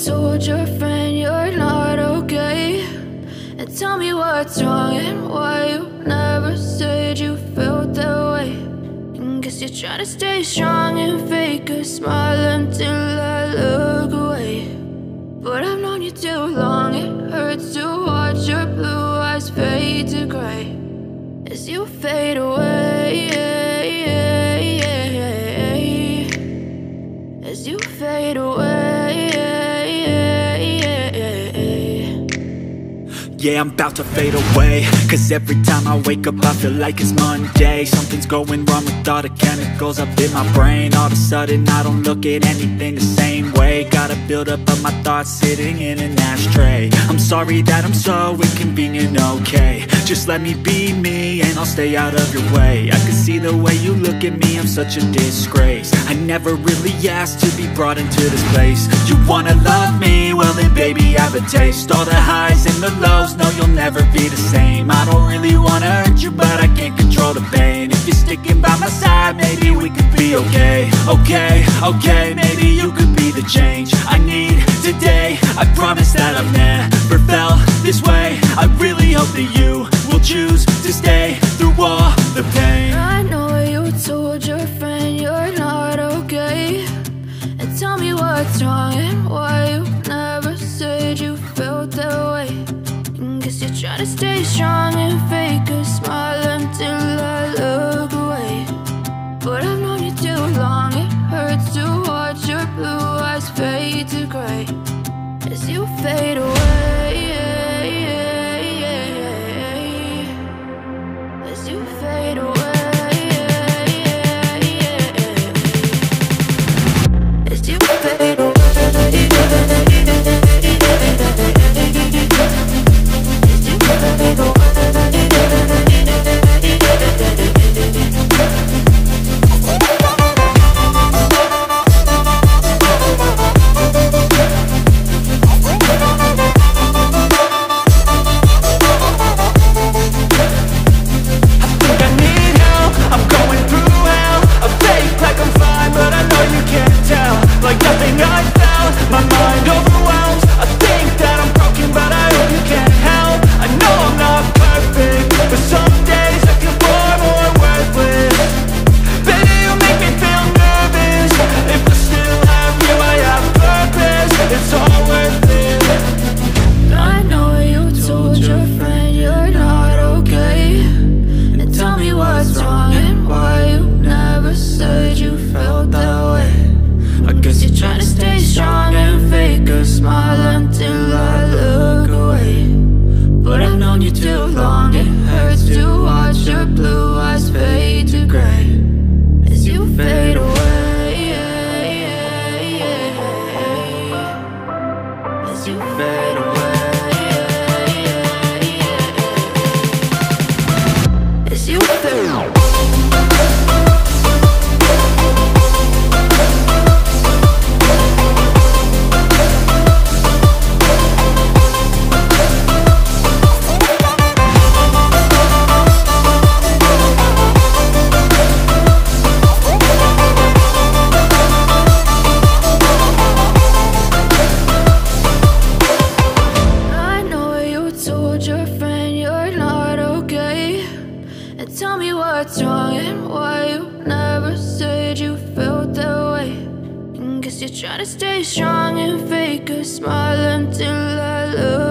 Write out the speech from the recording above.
told your friend you're not okay, and tell me what's wrong and why you never said you felt that way. And guess you're trying to stay strong and fake a smile until I look away. But I've known you too long, it hurts to watch your blue eyes fade to gray as you fade away, as you fade away. Yeah, I'm about to fade away, cause every time I wake up I feel like it's Monday. Something's going wrong with all the chemicals up in my brain. All of a sudden I don't look at anything the same way. Gotta build up of my thoughts sitting in an ashtray. I'm sorry that I'm so inconvenient, okay. Just let me be me and I'll stay out of your way. I can see the way you look at me, I'm such a disgrace. I never really asked to be brought into this place. You wanna love me? Well then baby I have a taste. All the highs and the lows, no you'll never be the same. I don't really wanna hurt you but I can't control the pain. If you're sticking by my side maybe we could be okay. Okay, maybe you could be the change I need today. I promise that I've never felt this way. I really hope that you will choose to stay through all the pain. I know you told your friend you're not okay, and tell me what's wrong and why you never said you felt that way. And guess you're trying to stay strong and fake a smile until I look away. But I've known you too long, it hurts to watch your blue eyes fade to gray as you fade away, as you fade away, as you fade away. You're trying to stay strong and fake a smile until I look